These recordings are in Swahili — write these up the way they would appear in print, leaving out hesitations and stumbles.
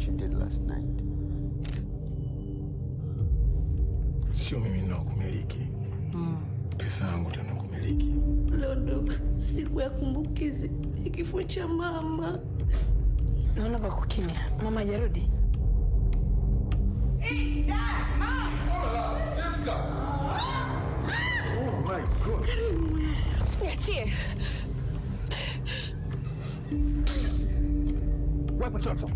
what you did last night. Sio mimi nakumiliki. Pesa yangu tena kumiliki. Leo ndo siku ya kumbukizi ya kifo cha mama. Naona bako kimya. Mama hajarudi. Hey, Dad, Mom! Hola, Jessica! Oh my God! Niachie. Wewe mtoto.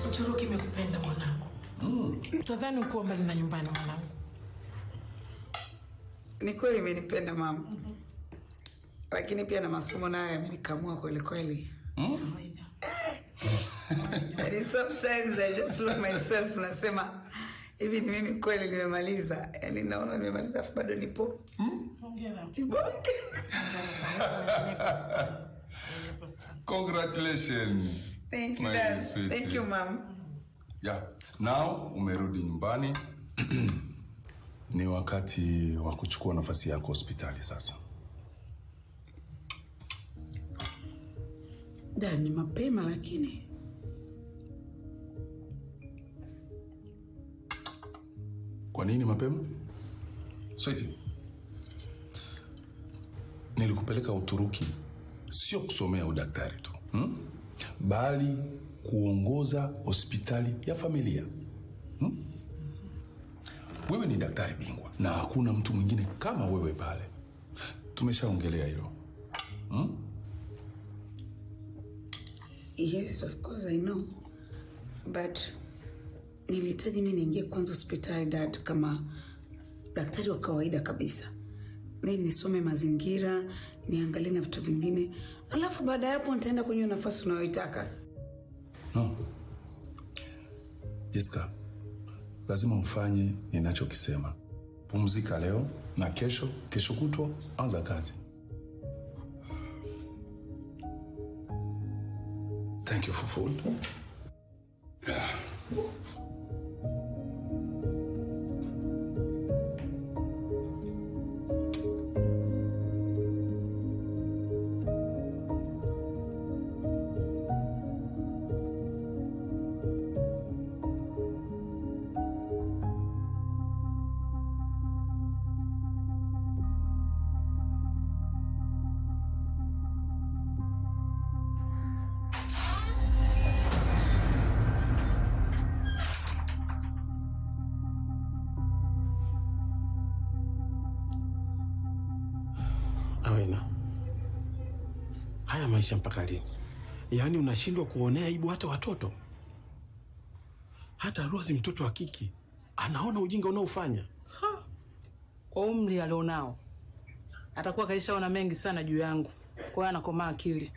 Uturuki imekupenda mwanangu. Tadhani uko mbali na nyumbani mwanangu. Ni kweli imenipenda mama. Lakini pia na masomo nayo yamenikamua kweli kweli. And sometimes I just look myself nasema hivi ni mimi kweli nimemaliza. Yaani naona nimemaliza afu bado nipo. Hongera. Congratulations. Thank you, Dad. Thank you, Mom. Yeah. Now umerudi nyumbani. Ni wakati wa kuchukua nafasi yako hospitali sasa. Dad, ni mapema lakini. Kwa nini mapema? Sweetie. Nilikupeleka Uturuki sio kusomea udaktari tu. Bali kuongoza hospitali ya familia. Wewe ni daktari bingwa na hakuna mtu mwingine kama wewe pale. Tumeshaongelea hilo. Yes, of course I know. But nilihitaji mimi niingie kwanza hospitali Dad kama daktari wa kawaida kabisa. Nisome mazingira, niangalie na vitu vingine. Alafu baada ya hapo nitaenda kwenye nafasi unayoitaka. No. Jessica, lazima ufanye ninachokisema. Pumzika leo na kesho kutwa anza kazi. Thank you for food. Yeah. Awena. Haya maisha mpaka lini? Yaani unashindwa kuonea aibu hata watoto? Hata Rose mtoto wa kiki anaona ujinga unaofanya. Kwa umri alionao atakuwa kaishaona mengi sana juu yangu. Kwa hiyo anakomaa akili.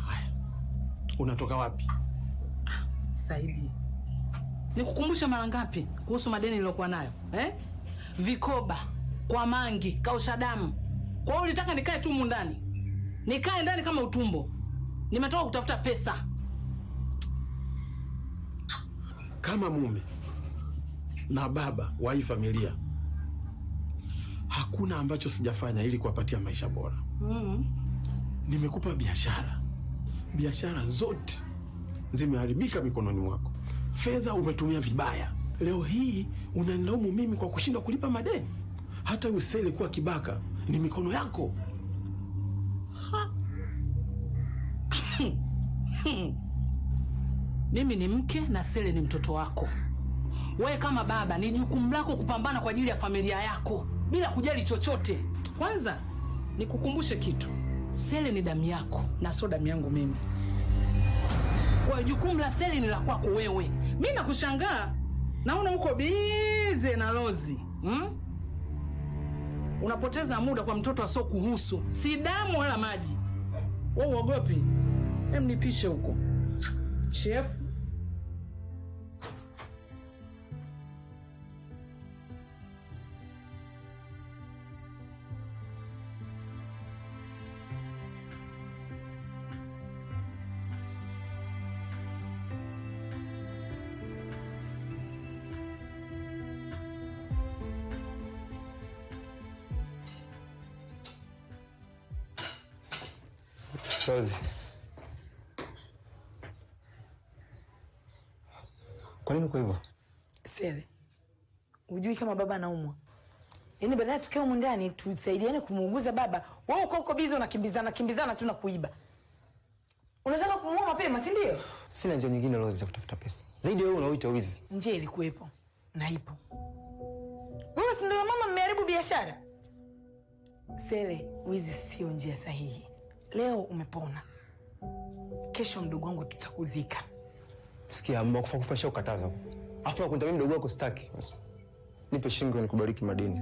Haya. Unatoka wapi? Saidi. Nikukumbusha mara ngapi kuhusu madeni nilokuwa nayo? Vikoba, kwa mangi, kausha damu. Kwa hiyo ulitaka nikae tu ndani. Nikae ndani kama utumbo. Nimetoka kutafuta pesa. Kama mume na baba wa hii familia, hakuna ambacho sijafanya ili kuwapatia maisha bora. Nimekupa biashara. Biashara zote zimeharibika mikononi mwako. Fedha umetumia vibaya. Leo hii unanilaumu mimi kwa kushinda kulipa madeni. Hata usele kuwa kibaka ni mikono yako. Mimi ni mke na Sele ni mtoto wako. Wewe kama baba ni jukumu lako kupambana kwa ajili ya familia yako bila kujali chochote. Kwanza nikukumbushe kitu. Sele ni damu yako na sio damu yangu mimi. Kwa jukumu la Sele ni la kwako wewe. Mimi nakushangaa. Naona uko bize na Lozi. Unapoteza muda kwa mtoto asio kuhusu. Si damu wala maji. Wewe uogopi? Nipishe huko. Chef. Rozi. Kwa nini uko hivyo? Sele, hujui kama baba anaumwa? Yaani badala tukiwa humu ndani tusaidiane kumuuguza baba, wewe uko busy unakimbizana tu na kuiba. Unataka kumuua mapema, si ndio? Sina njia nyingine Rozi za kutafuta pesa. Zaidi wewe unaoita wizi. Njia ilikuwepo na ipo. Wewe si ndio mama mmeharibu biashara? Sele, wizi sio njia sahihi. Leo umepona. Kesho mdogo wangu tutakuzika. Sikia, mama kufa ukataza. Afu nakwenda mimi mdogo wako sitaki. Nipe shingo nikubariki madini.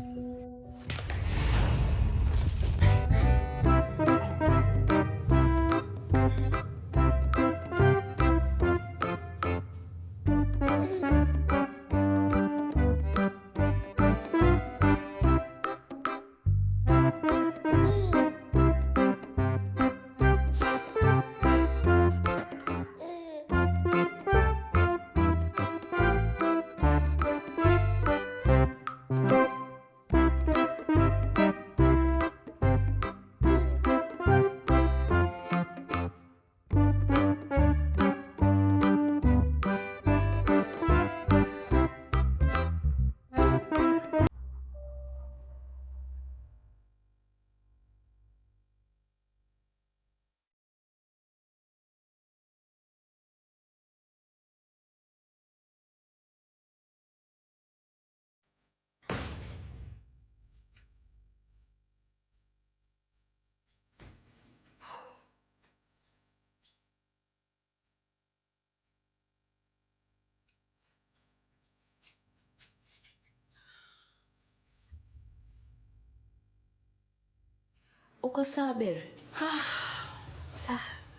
Uko sawa Beri?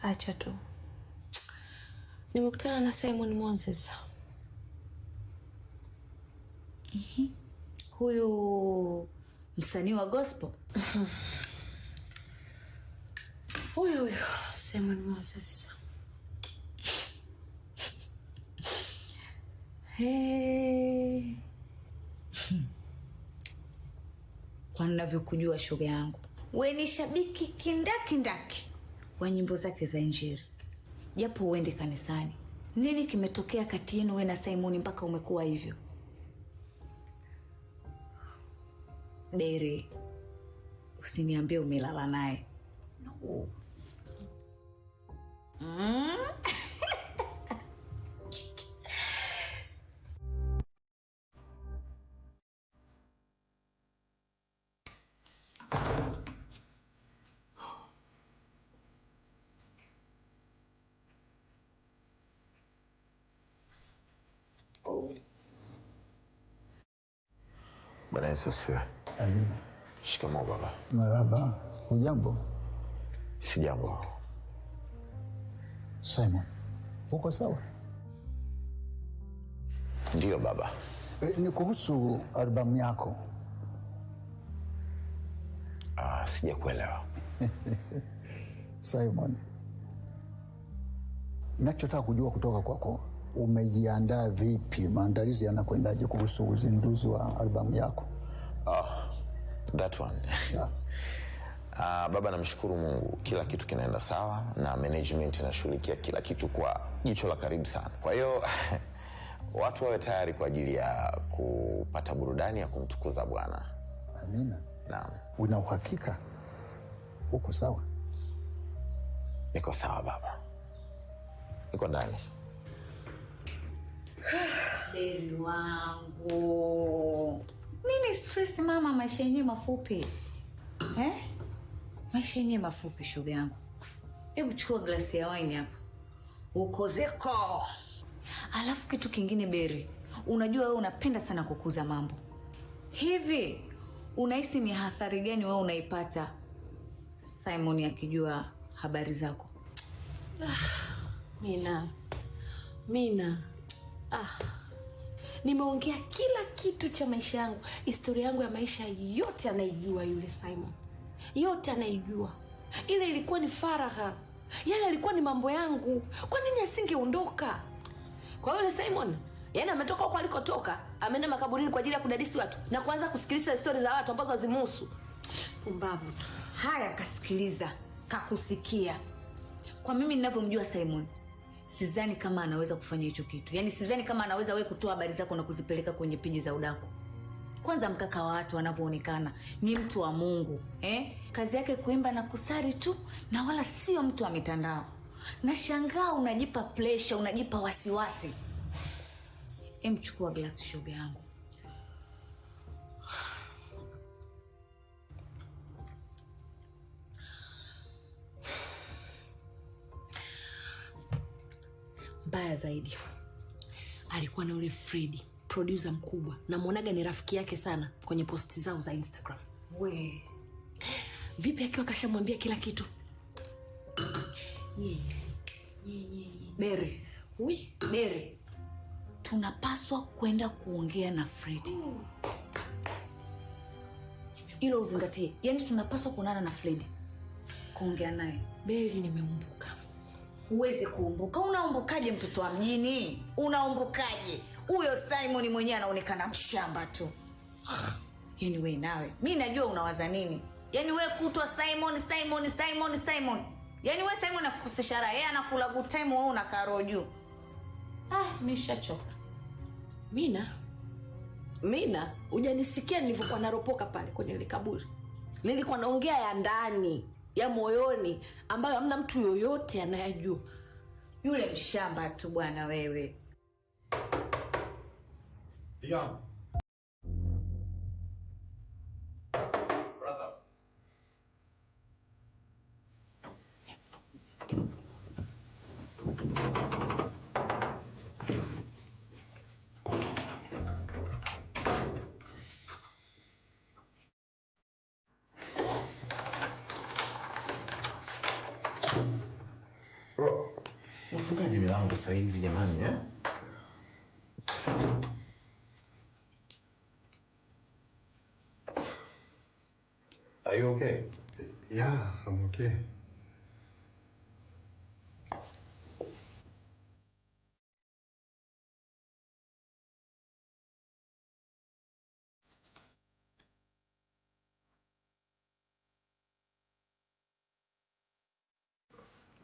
Acha tu. Nimekutana na Simon Moses. Huyu msanii wa gospel. Huyu Simon Moses. Hey. Kwa ninavyokujua shoga yangu, wewe ni shabiki kindaki wa nyimbo zake za Injili. Japo uende kanisani. Nini kimetokea kati yenu wewe na Simon mpaka umekuwa hivyo? Beri, usiniambie umelala naye. No. Bwana Yesu asifiwe. Amina. Shikamoo baba. Marhaba. Hujambo? Sijambo. Simon, uko sawa? Ndiyo baba. Ni kuhusu albamu yako. Sijakuelewa. Simon, nachotaka kujua kutoka kwako, umejiandaa vipi? Maandalizi yanakwendaje kuhusu uzinduzi wa albamu yako? That one. Yeah. Baba, namshukuru Mungu, kila kitu kinaenda sawa na management inashughulikia kila kitu kwa jicho la karibu sana. Kwa hiyo watu wawe tayari kwa ajili ya kupata burudani ya kumtukuza Bwana. Amina. Naam. Una uhakika uko sawa? Niko sawa baba. Niko ndani. Beri wangu. Nini stress mama, maisha yenyewe mafupi. Maisha yenyewe mafupi shoga yangu. Hebu chukua glasi ya wine hapo. Ukozeko. Alafu kitu kingine Beri. Unajua wewe unapenda sana kukuza mambo. Hivi unahisi ni athari gani wewe unaipata Simon akijua habari zako? Mina. Nimeongea kila kitu cha maisha yangu. Historia yangu ya maisha yote anaijua yule Simon. Yote anaijua. Ile ilikuwa ni faragha. Yale ilikuwa ni mambo yangu. Kwa nini asingeondoka? Kwa yule Simon, yaani ametoka huko alikotoka, ameenda makaburini kwa ajili ya kudadisi watu na kuanza kusikiliza stories za watu ambazo hazimuhusu. Pumbavu tu. Haya, kasikiliza, kakusikia. Kwa mimi ninavyomjua Simon, sidhani kama anaweza kufanya hicho kitu. Yaani sidhani kama anaweza wewe kutoa habari zako na kuzipeleka kwenye peji za udaku. Kwanza mkaka wa watu anavyoonekana ni mtu wa Mungu, Kazi yake kuimba na kusari tu na wala sio mtu wa mitandao. Nashangaa unajipa pressure, unajipa wasiwasi. Chukua glasi shoga yangu. Mbaya zaidi, alikuwa na yule Freddy, producer mkubwa. Namuonaga ni rafiki yake sana kwenye posti zao za Instagram. We. Vipi akiwa kashamwambia kila kitu? Beri. Beri. Tunapaswa kwenda kuongea na Freddy. Hilo uzingatie. Yaani tunapaswa kuonana na Freddy. Kuongea naye. Beri, nimeumbuka. Huwezi kuumbuka. Unaumbukaje mtoto wa mjini? Unaumbukaje? Huyo Simon mwenyewe anaonekana mshamba tu. Yaani wewe nawe. Mimi najua unawaza nini. Yaani wewe kutwa Simon. Yaani wewe Simon anakukosesha raha. Yeye anakula good time, wewe unakaa roho juu. Nishachoka. Mina, hujanisikia nilivyokuwa naropoka pale kwenye ile kaburi. Nilikuwa naongea ya ndani, ya moyoni, ambayo hamna mtu yoyote anayajua. Yule mshamba tu bwana wewe. Brother. Unafungaje milango saa hizi jamani, Are you okay? Yeah, I'm okay.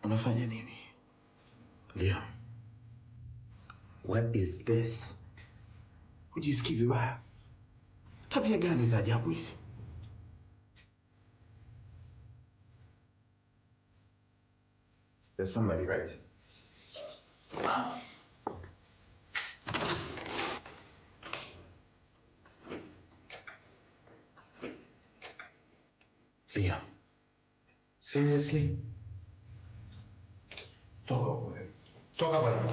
Unafanya nini? Liam, what is this? Hujisikii vibaya? Tabia gani za ajabu hizi? There's somebody, right? Liam, seriously? Toka bwana.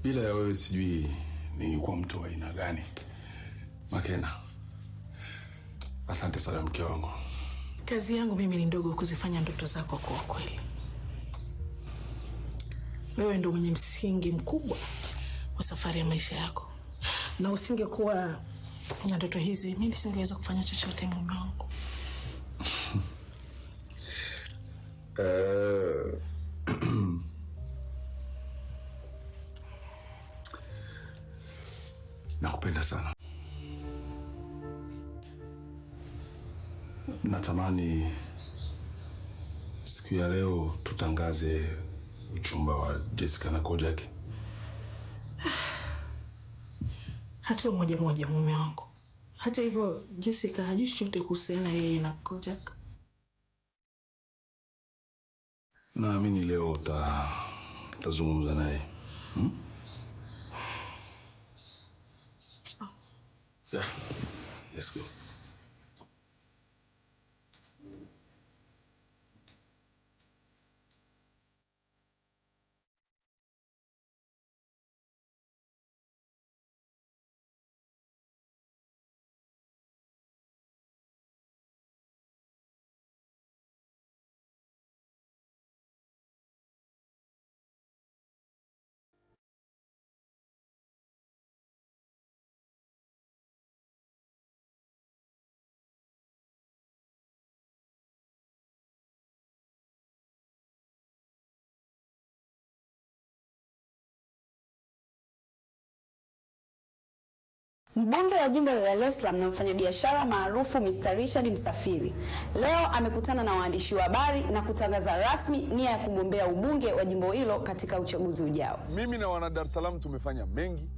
Bila ya wewe sijui ni kwa mtu wa aina gani. Makena, asante sana mke wangu. Kazi yangu mimi ni ndogo kuzifanya ndoto zako kuwa kweli. Wewe ndio mwenye msingi mkubwa wa safari ya maisha yako. Na usingekuwa na ndoto hizi, mimi nisingeweza kufanya chochote mume wangu. Nakupenda sana. Natamani siku ya leo tutangaze uchumba wa Jessica na Kojak. Hatua moja moja mume wangu. Hata hivyo Jessica hajui chochote kuhusiana yeye na Kojak. Naamini leo tazungumza naye. Yeah, let's go. Mbunge wa jimbo la Dar es Salaam na mfanyabiashara maarufu Mr. Richard Msafiri leo amekutana na waandishi wa habari na kutangaza rasmi nia ya kugombea ubunge wa jimbo hilo katika uchaguzi ujao. Mimi na wana Dar es Salaam tumefanya mengi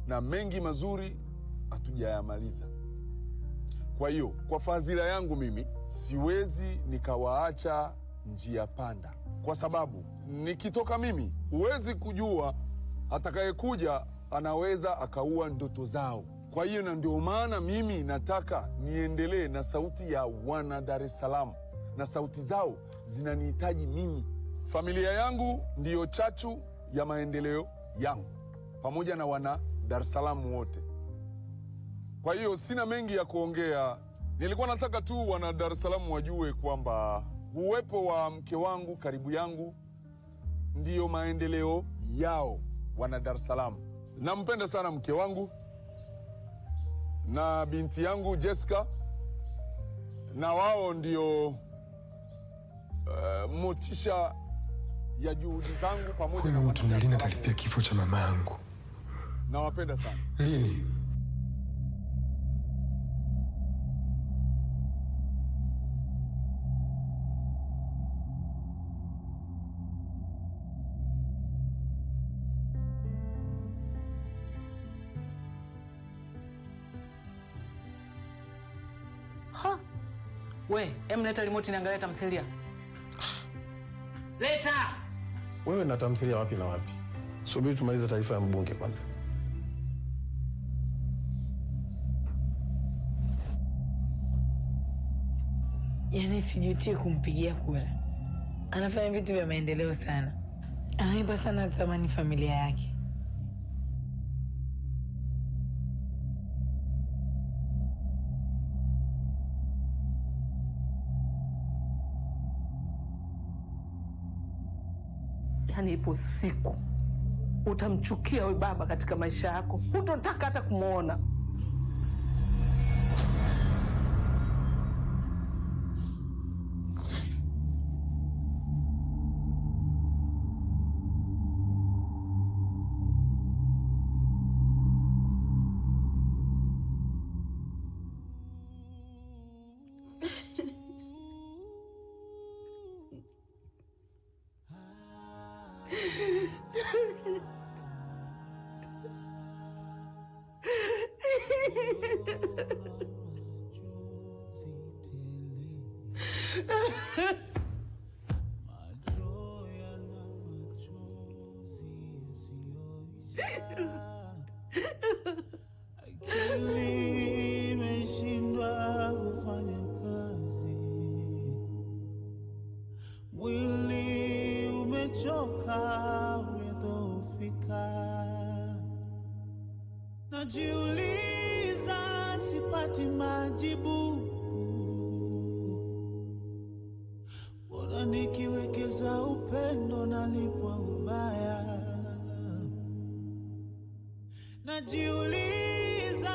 na mengi mazuri hatujayamaliza. Kwa hiyo, kwa fadhila yangu mimi siwezi nikawaacha njia panda. Kwa sababu nikitoka mimi, huwezi kujua atakayekuja anaweza akaua ndoto zao. Kwa hiyo na ndio maana mimi nataka niendelee na sauti ya wana Dar es Salaam, na sauti zao zinanihitaji mimi. Familia yangu ndiyo chachu ya maendeleo yangu pamoja na wana Dar es Salaam wote. Kwa hiyo sina mengi ya kuongea. Nilikuwa nataka tu wana Dar es Salaam wajue kwamba uwepo wa mke wangu karibu yangu ndiyo maendeleo yao wana Dar es Salaam. Nampenda sana mke wangu na binti yangu Jessica, na wao ndio motisha ya juhudi zangu pamoja na mtu mwingine atalipia kifo cha mama yangu. Nawapenda sana. Lini? We, leta remote niangalie tamthilia. Leta! Wewe na tamthilia wapi na wapi? Subiri tumalize taarifa ya mbunge kwanza. Yaani sijutie kumpigia kura. Anafanya vitu vya maendeleo sana. Anaipa sana thamani familia yake. Yaani ipo siku utamchukia wewe baba katika maisha yako. Hutotaka hata kumuona. Najiuliza sipati majibu. Bora nikiwekeza upendo nalipwa ubaya. Najiuliza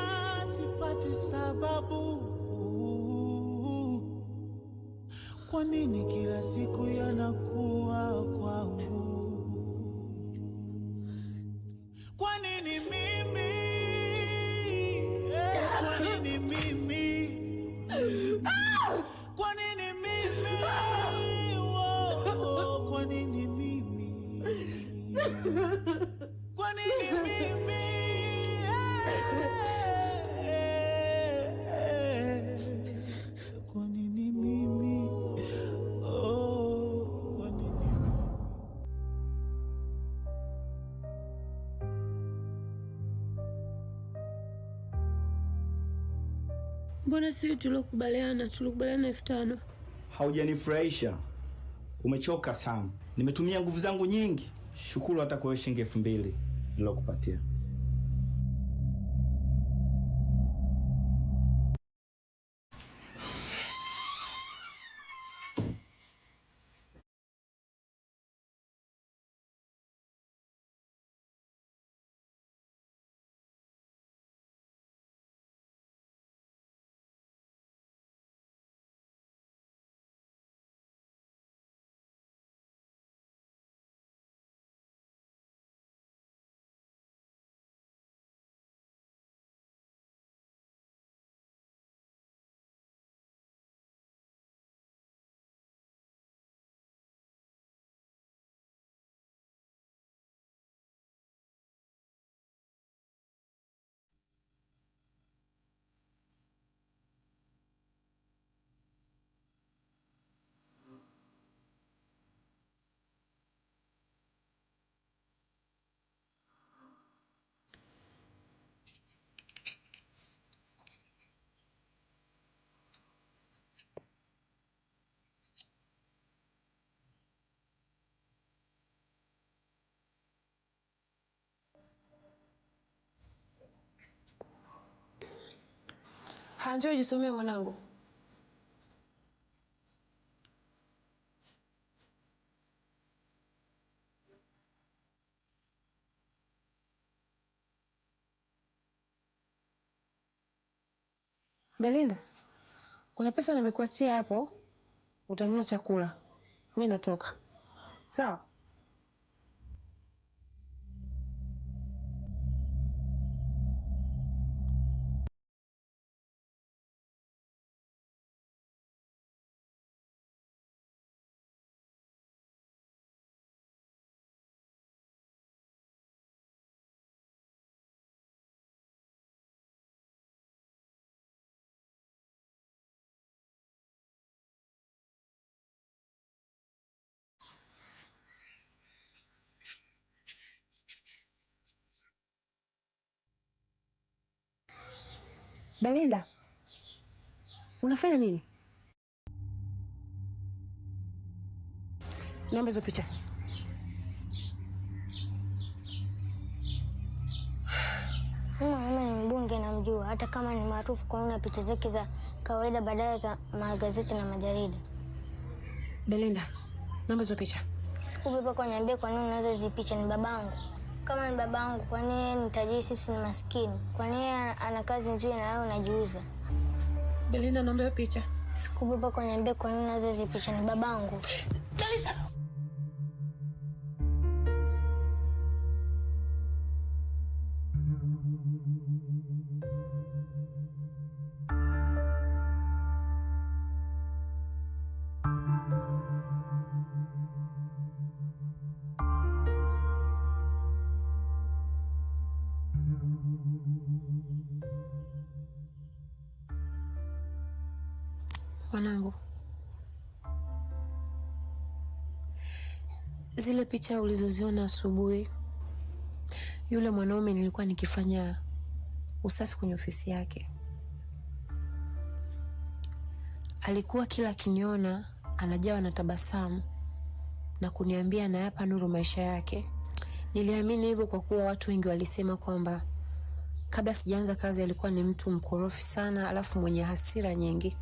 sipati sababu. Kwa nini kila siku yanakuwa kwangu? Kwa nini mimi? Kwa nini mimi? Kwa nini mimi? Kwa nini mimi? Kwa nini mimi? Kwa nini mimi? Kwa nini? Mbona sisi tulikubaliana 5,000? Haujanifurahisha. Umechoka sana. Nimetumia nguvu zangu nyingi. Shukuru hata kwa shilingi 2,000 nilokupatia. Njoo jisomee mwanangu. Belinda, kuna pesa nimekuachia hapo, utanunua chakula. Mimi natoka. Sawa? Belinda, unafanya nini? Naomba hizo picha. Mama ni mbunge namjua, hata kama ni maarufu kwa una picha zake za kawaida badala za magazeti na majarida. Belinda, naomba hizo picha. Sikubeba kwa niambie kwa nini unazo hizo picha, ni babangu. Kama ni babangu, kwa nini ni tajiri sisi ni maskini? Kwa nini ana kazi nzuri na wewe unajiuza? Belinda, naomba hiyo picha. Sikubeba kwa niambie kwa nini unazo hizo picha, ni babangu. Belinda. Mwanangu, zile picha ulizoziona asubuhi, yule mwanaume nilikuwa nikifanya usafi kwenye ofisi yake. Alikuwa kila akiniona anajawa na tabasamu na kuniambia anayapa nuru maisha yake. Niliamini hivyo kwa kuwa watu wengi walisema kwamba kabla sijaanza kazi alikuwa ni mtu mkorofi sana, alafu mwenye hasira nyingi.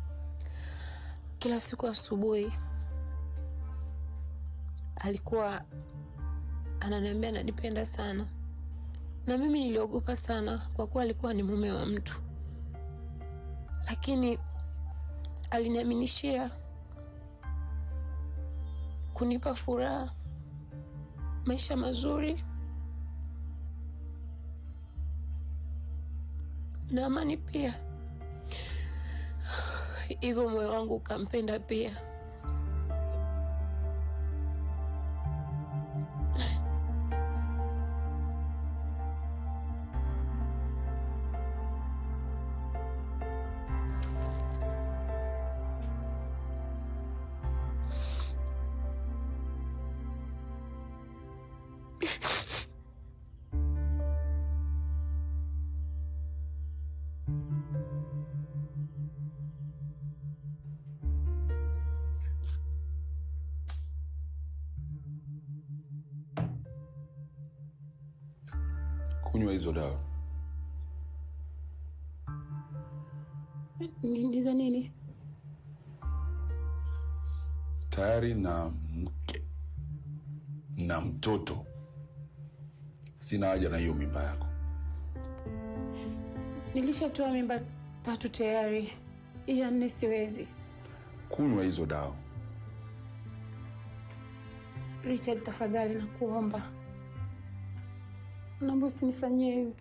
Kila siku asubuhi alikuwa ananiambia ananipenda sana. Na mimi niliogopa sana kwa kuwa alikuwa ni mume wa mtu. Lakini aliniaminishia kunipa furaha, maisha mazuri na amani pia. Hivyo moyo wangu ukampenda pia. Kunywa hizo dawa. Niuliza nini? Tayari na mke na mtoto. Sina haja na hiyo mimba yako. Nilishatoa mimba 3 tayari. Ya 4 siwezi. Kunywa hizo dawa. Richard, tafadhali nakuomba. Naomba usinifanyie hivyo.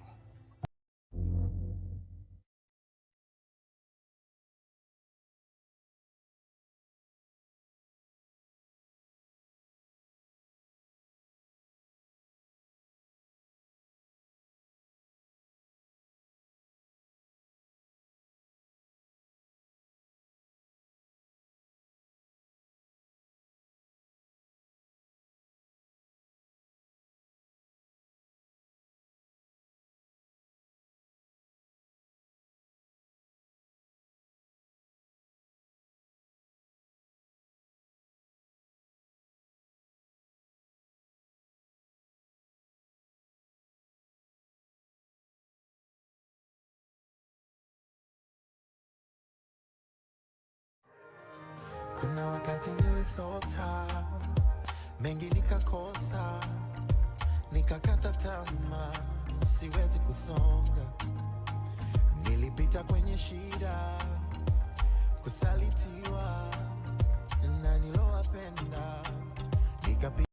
Kuna wakati nilisota, mengi nikakosa, nikakata tamaa, siwezi kusonga. Nilipita kwenye shida, kusalitiwa na nilowapenda, nikapita